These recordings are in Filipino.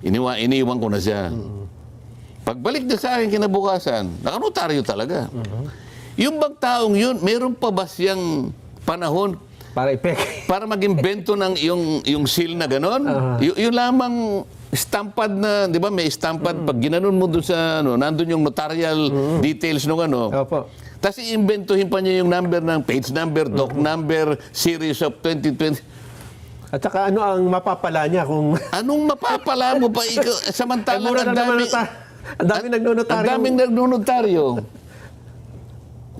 Iniwan ko na siya. Pagbalik na sa akin kinabukasan, nakanotaryo talaga. Yung bang taong yun, meron pa ba siyang panahon Para ipek. para mag-imbento ng yung seal na gano'n? Yung lamang stampad na, di ba, may stampad, pag ginanon mo doon sa, nandun yung notarial details nung Opo. Tapos iimbentuhin pa niya yung number ng page number, doc number, series of 2020. At saka ano ang mapapala niya kung... Anong mapapala mo pa ikaw? Samantalang mura na naman ang daming nagnonotaryo. Ang daming nagnonotaryo.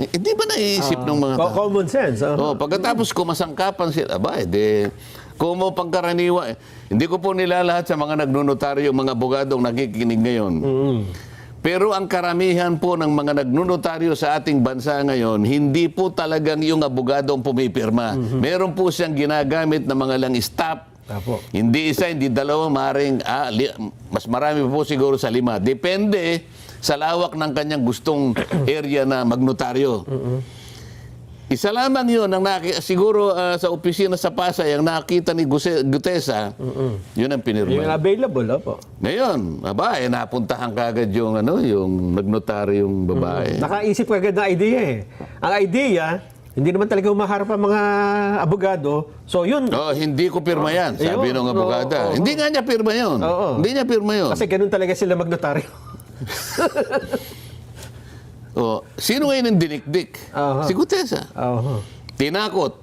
Hindi ba naisip ng mga tao? Common sense. Pagkatapos kumasangkapan sila, kung mo pangkaraniwa, hindi ko po nilalahat sa mga nagnonotaryo, mga abogadong nakikinig ngayon. Pero ang karamihan po ng mga nagnonotaryo sa ating bansa ngayon, hindi po talagang yung abogadong pumipirma. Meron po siyang ginagamit na mga lang staff. Apo. Hindi isa, hindi dalawa, maring mas marami po siguro sa 5. Depende sa lawak ng kanyang gustong area na magnotaryo. Isa lamang yun, siguro sa opisina sa Pasay, ang nakita ni Gutesa, yun ang pinirma. Yung available, opo. Ngayon, napuntahan kagad yung, yung nagnotaryong babae. Nakaisip kagad ng idea eh. Ang idea, hindi naman talaga umaharap ang mga abogado. So yun. Hindi ko pirma yan, sabi ng abogada. Hindi nga niya pirma yun. Hindi niya pirma yun. Kasi ganun talaga sila magnotaryo. Sino ngayon ang dinikdik? Si Gutesa. Tinakot.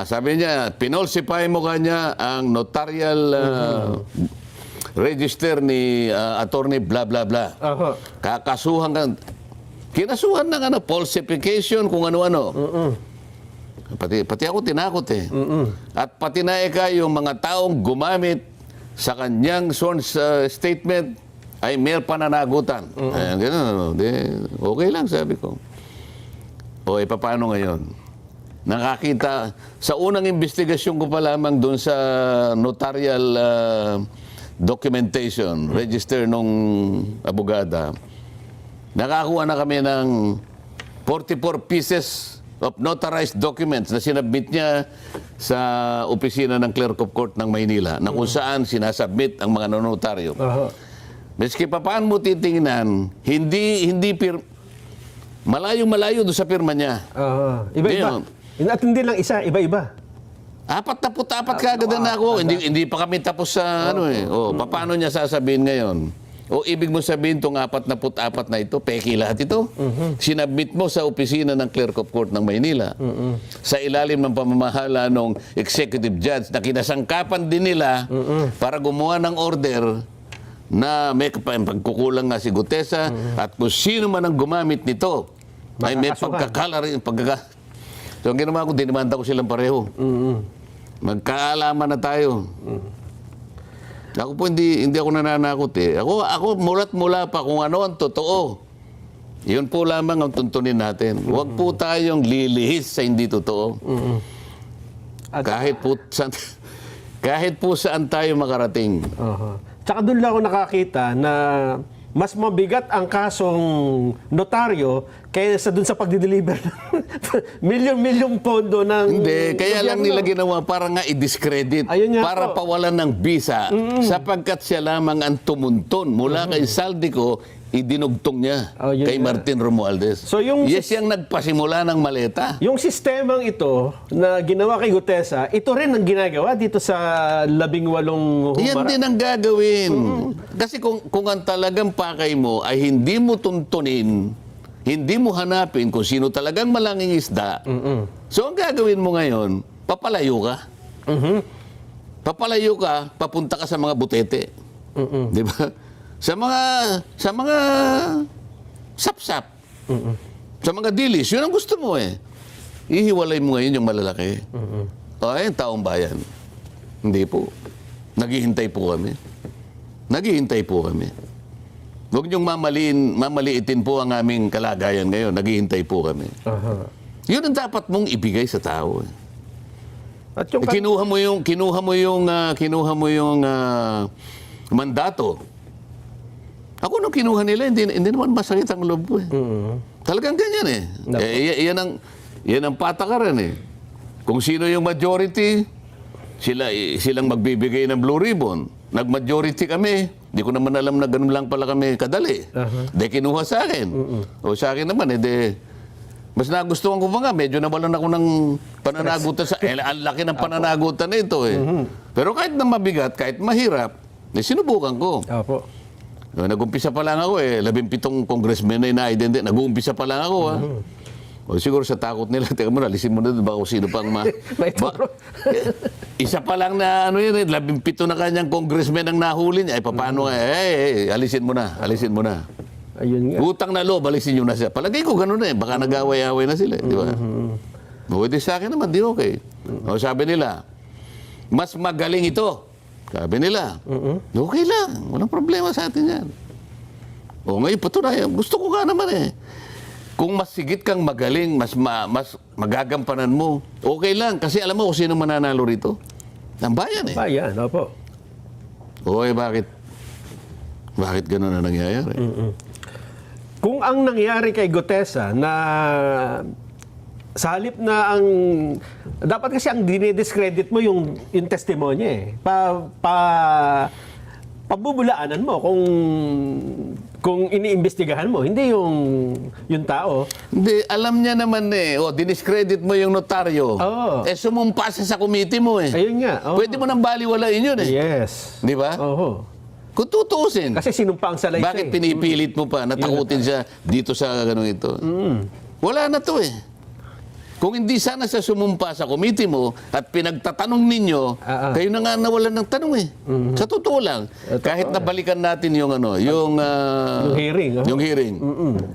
Sabi niya, pinolsify mo kanya ang notarial register ni attorney bla bla bla. Kakasuhan ka. Kinasuhan ng falsification kung ano-ano. Pati ako tinakot eh. At pati na yung mga taong gumamit sa kanyang sworn statement ay may pananagutan. Ganun, okay lang, sabi ko. Paano ngayon? Nakakita, sa unang investigasyon ko pa lamang doon sa notarial documentation, register nung abogada, nakakuha na kami ng 44 pieces of notarized documents na sinabmit niya sa opisina ng Clerk of Court ng Maynila, na kung saan sinasubmit ang mga notaryo. Meski pa paano mo titingnan, malayo-malayo doon sa pirma niya. Iba-iba. At hindi lang isa, iba-iba. 44 kagad na ako. Hindi pa kami tapos sa paano niya sasabihin ngayon? Ibig mo sabihin itong 44 na ito, peki lahat ito. Sinabmit mo sa opisina ng Clerk of Court ng Maynila. Sa ilalim ng pamamahala ng executive judge na kinasangkapan din nila para gumawa ng order na may pagkukulang nga si Gutesa at kung sino man ang gumamit nito ay may pagkakala rin. So ang ginawa ko, dinimanda ko silang pareho. Magkaalaman na tayo. Ako po hindi ako nananakot eh. Ako mulat mula pa kung ano ang totoo. Yun po lamang ang tuntunin natin. Huwag po tayong lilihis sa hindi totoo. Kahit po saan tayo makarating. Tsaka doon lang ako nakakita na mas mabigat ang kasong notaryo kaysa doon sa pagdi-deliver ng milyon-milyong pondo ng... Hindi, kaya lang nila ginawa para nga i-discredit, para pawalan ng bisa, sapagkat siya lamang ang tumunton mula kay Saldico, idinugtong niya kay Martin Romualdez. So yung yung nagpasimula ng maleta. Yung sistemang ito na ginawa kay Gutesa, ito rin ang ginagawa dito sa 18 humara. Yan din ang gagawin. Kasi kung ang talagang pakay mo ay hindi mo tuntunin, hindi mo hanapin kung sino talagang malanging isda, so ang gagawin mo ngayon, papalayo ka. Papalayo ka, papunta ka sa mga butete. Di ba? Sa mga sapsap. Sa mga dilis, yun ang gusto mo eh. Ihiwalay mo ngayon yung malalaki. Ayun, taong bayan. Hindi po. Naghihintay po kami. Huwag niyong mamaliitin po ang aming kalagayan ngayon. Naghihintay po kami. Yun ang dapat mong ibigay sa tao. At yung kinuha mo yung mandato. Ako nung kinuha nila, hindi naman masakit ang loob ko eh. Talagang ganyan eh. Yan ang patakaran eh. Kung sino yung majority, silang magbibigay ng blue ribbon. nag-majority kami. Di ko naman alam na ganun lang pala kami kadali. Di kinuha sa akin. O sa akin naman, mas nagustuhan ko pa nga, medyo nawalan ako ng pananagutan sa... ang laki ng pananagutan na ito eh. Pero kahit na mabigat, kahit mahirap, sinubukan ko. Opo. Nag-umpisa pa lang ako 17 congressmen na ina-identify. Nag-uumpisa pa lang ako O siguro sa takot nila, teka muna, alisin mo na doon, baka kung sino pang isa pa lang na 17 na kanyang congressmen ang nahuli niya. Paano nga, alisin mo na. Ayun nga. Utang na loob, alisin nyo na siya. Palagay ko ganun baka nag-away-away na sila, di ba? O, sa akin naman, di okay. O, sabi nila, mas magaling ito. Sabi nila, okay lang, walang problema sa atin yan. O ngayon, patunayan, gusto ko nga naman Kung mas sigit kang magaling, mas magagampanan mo, okay lang. Kasi alam mo kung sino mananalo rito? Ang bayan Bayan, opo. Okay, bakit? Bakit ganun na nangyayari? Kung ang nangyari kay Gutesa na sa halip na ang dapat kasi ang dinidiscredit mo yung testimonya pabubulaanan mo kung iniimbestigahan mo, hindi yung tao. Hindi, alam niya naman diniscredit mo yung notaryo. Oo. Sumumpa siya sa committee mo Ayun nga. Oo. Pwede mo nang baliwalain yun Yes. Di ba? Oo. Kung tutuusin. Kasi sinumpa ang salaysay. Bakit pinipilit mo pa? Natakutin siya dito sa ganun ito. Wala na to Kung hindi sana siya sumumpa sa committee mo at pinagtatanong ninyo, kayo na nga nawalan ng tanong Sa totoo lang. Kahit nabalikan natin yung yung hearing. Yung hearing.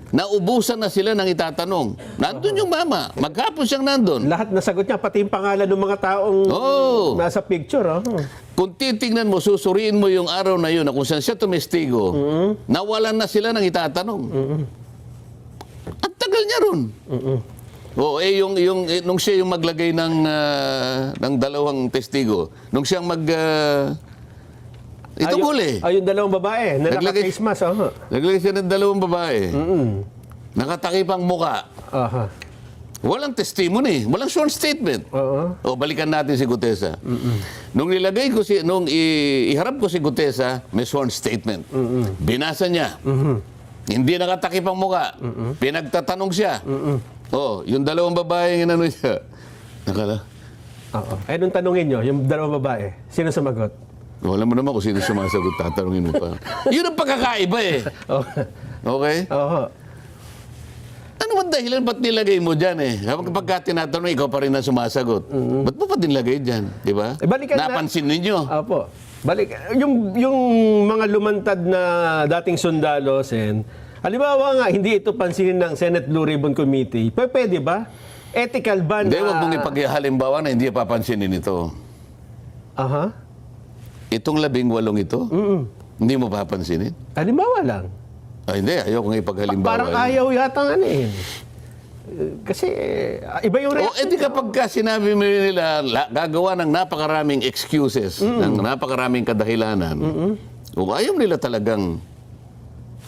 Naubusan na sila ng itatanong. Nandun yung mama. Maghapon siyang nandun. Lahat nasagot niya, pati yung pangalan ng mga taong nasa picture. Kung titignan mo, susuriin mo yung araw na yun na kung saan siya tumestigo, nawalan na sila ng itatanong. At tagal niya ron. Nung siya yung maglagay ng dalawang testigo, nung siyang itong huli. Yung dalawang babae na naka-face mask. Naglagay siya ng dalawang babae. Nakatakip ang muka. Walang testimony, walang sworn statement. Balikan natin si Gutesa. Nung iharap ko si Gutesa, may sworn statement. Binasa niya. Hindi nakatakip ang muka. Pinagtatanong siya. Yung dalawang babae yung siya. Nung tanungin nyo, yung dalawang babae, sino sumagot? Wala mo naman kung sino sumasagot, tatanungin mo pa. Yun ang pagkakaiba Okay? Ano man dahilan, ba't nilagay mo dyan Kapag tinatanong, ikaw pa rin ang sumasagot. Ba't mo pa nilagay dyan? Di ba? Napansin ninyo. Opo. Yung mga lumantad na dating sundalo, halimbawa nga, hindi ito pansinin ng Senate Blue Ribbon Committee. Pwede ba? Ethical ba na... Hindi, huwag mong ipaghalimbawa na hindi papansinin ito. Itong 18 ito, hindi mo papansinin. Halimbawa lang. Hindi, ayaw kong ipaghalimbawa. Parang ayaw yata Kasi iba yung reaction. Di kapag sinabi mo nila, gagawa ng napakaraming excuses, ng napakaraming kadahilanan, ayaw nila talagang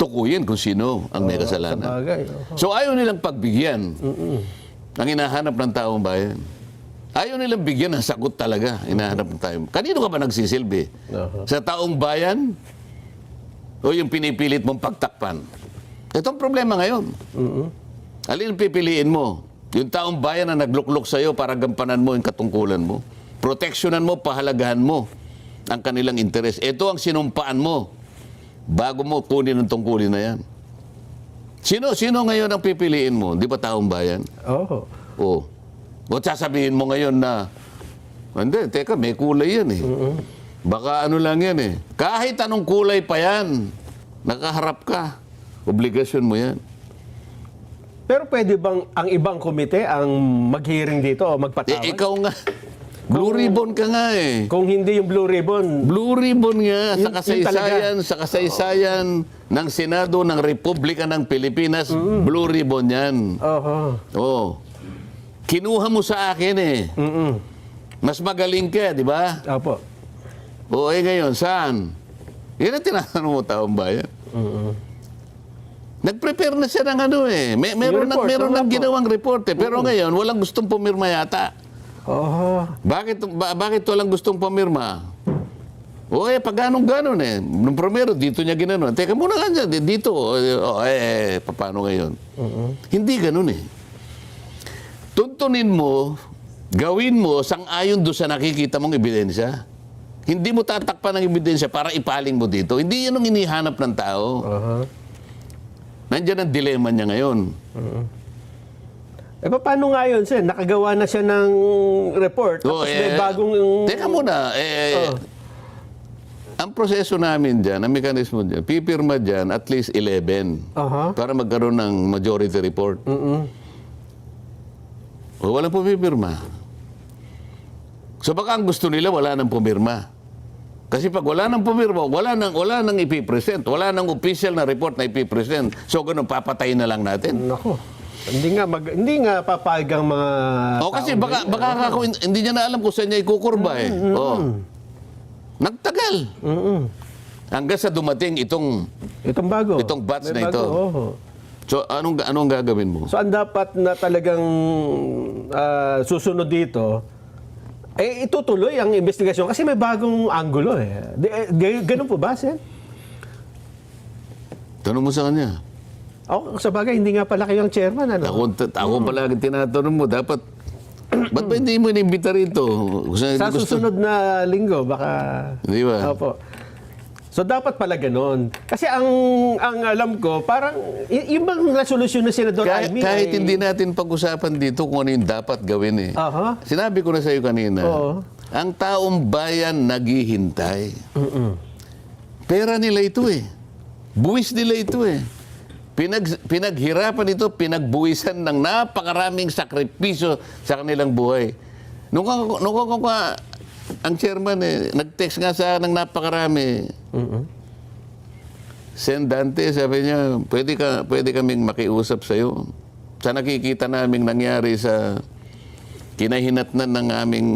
tukuyin kung sino ang may kasalanan. So ayaw nilang pagbigyan ang hinahanap ng taong bayan. Ayaw nilang bigyan ng sagot talaga hinahanap ng taong. Kanino ka ba nagsisilbi? Sa taong bayan? O yung pinipilit mong pagtakpan? Ito ang problema ngayon. Alin ang pipiliin mo? Yung taong bayan na nagluklok sa'yo para gampanan mo yung katungkulan mo. Proteksyonan mo, pahalagahan mo ang kanilang interes. Ito ang sinumpaan mo bago mo kunin ang tungkulin na yan. Sino ngayon ang pipiliin mo? Di ba taong bayan? O sasabihin mo ngayon na, hindi, teka, may kulay yan Baka lang yan Kahit anong kulay pa yan, nakaharap ka. Obligasyon mo yan. Pero pwede bang ang ibang komite ang mag-hearing dito o magpatawag? Ikaw nga. Blue ribbon ka nga Kung hindi yung Blue Ribbon. Blue ribbon nga sa kasaysayan ng Senado ng Republika ng Pilipinas. Blue ribbon yan. Kinuha mo sa akin Mas magaling ka, di ba? Opo. Ngayon, saan? Yan ang tinatanong mo, taong bayan. Nag-prepare na siya ng meron ng ginawang report Pero ngayon, walang gustong pumirma yata. Bakit walang gustong pumirma? O pag ganun eh. Nung primero, dito niya ginanon. Teka muna nga dyan, dito. Paano ngayon? Hindi ganun eh. Tuntunin mo, gawin mo, sang-ayon doon sa nakikita mong ebidensya. Hindi mo tatakpan ng ebidensya para ipaling mo dito. Hindi yan ang inihanap ng tao. Nandiyan ang dilema niya ngayon. Paano nga yun, sir? Nakagawa na siya ng report, tapos may bagong... Teka muna, ang proseso namin dyan, ang mekanismo dyan, pipirma dyan at least 11 para magkaroon ng majority report. O walang pumipirma. So baka ang gusto nila, wala nang pumirma. Kasi pag wala nang pumirma, wala nang ipipresent. Wala nang official na report na ipipresent. So ganun, papatayin na lang natin. Nako. Hindi nga papayag ang mga kasi baka hindi niya na alam kung saan niya ikukurba eh. Nagtagal. Hanggang sa dumating itong batch na ito. So anong gagawin mo? So ang dapat na talagang susunod dito, itutuloy ang investigasyon kasi may bagong anggulo eh. Ganun po ba, Sen? Tanong mo sa kanya. Ako, sa bagay, hindi nga pala kayo ang chairman. Ano? Ako palagi tinatanong mo, dapat, ba't ba hindi mo inimbita rito? Sa susunod na linggo, baka... Di ba? Opo. So, dapat pala ganun. Kasi ang alam ko, parang, yung bang resolusyon na Senador Amy... Kahit hindi natin pag-usapan dito kung ano yung dapat gawin eh. Sinabi ko na sa iyo kanina, ang taong bayan naghihintay. Pera nila ito eh. Buwis nila ito eh. Pinaghirapan ito, pinagbuwisan ng napakaraming sakripisyo sa kanilang buhay. Nung ang chairman nag-text nga sa akin ng napakarami. Sen Dante, sabi niya, pwede kaming makiusap sa iyo. Sa nakikita naming nangyari sa kinahinatnan ng aming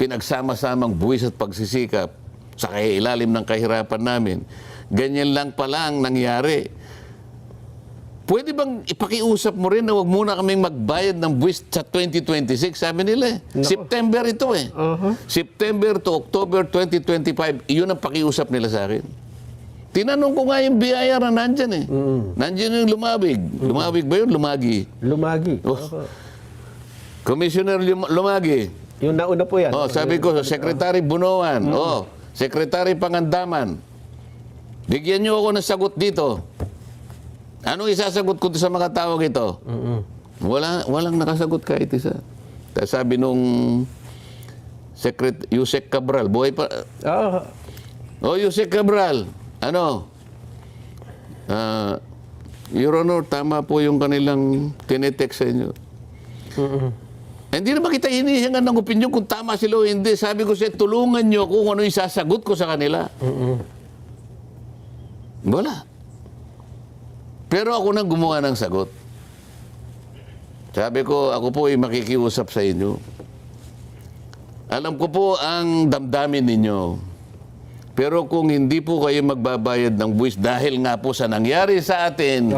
pinagsama-samang buwis at pagsisikap sa ilalim ng kahirapan namin. Ganyan lang pala ang nangyari. Pwede bang ipakiusap mo rin na huwag muna kaming magbayad ng buwis sa 2026? Sabi nila eh. September ito eh. September to October 2025, iyon ang pakiusap nila sa akin. Tinanong ko nga yung biyaya na nandyan eh. Nandyan yung Lumabig. Lumabig ba yun? Lumagi. Lumagi. Commissioner Lumagi. Yung nauna po yan. Sabi ko, Secretary Bunoan. Secretary Pangandaman. Bigyan niyo ako ng sagot dito. Anong isasagot ko sa mga tawag ito? Walang nakasagot kahit isa. Sabi nung Yusek Cabral, buhay pa. Yusek Cabral, Your Honor, tama po yung kanilang tinetext sa inyo. Hindi naman kita hinihingan ng opinion kung tama sila o hindi. Sabi ko siya, tulungan nyo kung ano yung sasagot ko sa kanila. Wala. Pero ako nang gumawa ng sagot. Sabi ko, ako po ay makikiusap sa inyo. Alam ko po ang damdamin ninyo. Pero kung hindi po kayo magbabayad ng buwis dahil nga po sa nangyari sa atin,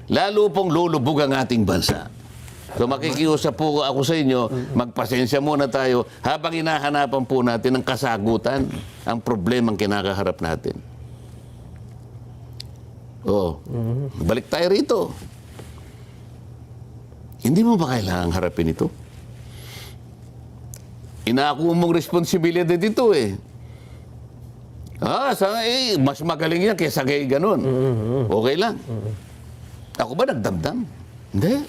lalo pong lulubog ang ating bansa. So makikiusap po ako sa inyo, magpasensya muna tayo habang hinahanapan po natin ng kasagutan ang problemang kinakaharap natin. Balik tayo rito. Hindi mo ba kailangang harapin ito? Inaako mong responsibilidad dito eh. Mas magaling yan kaysa gay ganun. Okay lang. Ako ba nagdamdam? Hindi.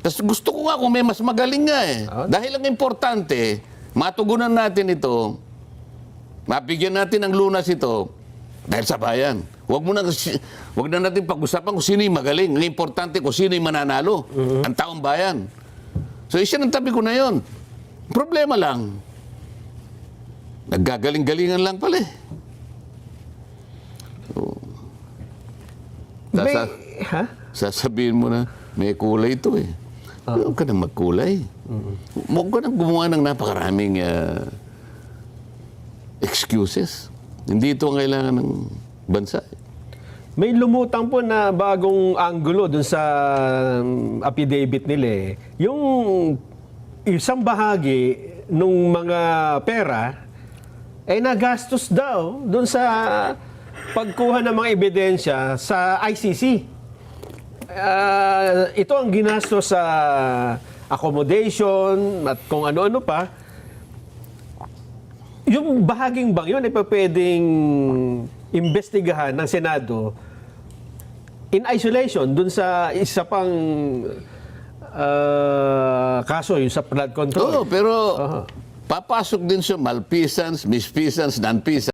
Tapos gusto ko nga kung may mas magaling nga eh. Dahil ang importante, matugunan natin ito, mabigyan natin ng lunas ito, dahil sa bayan. Huwag na natin pag-usapan kung sino yung magaling. Ang importante kung sino yung mananalo. Ang taong bayan. So, isa ng tabi ko na yon. Problema lang. Naggagaling-galingan lang pala eh. Sasabihin mo na, may kulay ito eh. Huwag ka nang magkulay. Huwag ka nang gumawa ng napakaraming excuses. Hindi ito ang kailangan ng bansa. May lumutang po na bagong anggulo dun sa affidavit nila eh. Yung isang bahagi nung mga pera nagastos daw doon sa pagkuha ng mga ebidensya sa ICC. Ito ang ginastos sa accommodation at kung ano-ano pa. Yung bahaging bang yun ay pwedeng imbestigahan ng Senado in isolation dun sa isa pang kaso, yung sa flood control. Oo, pero papasok din sa malfeasance, misfeasance, non-feasance.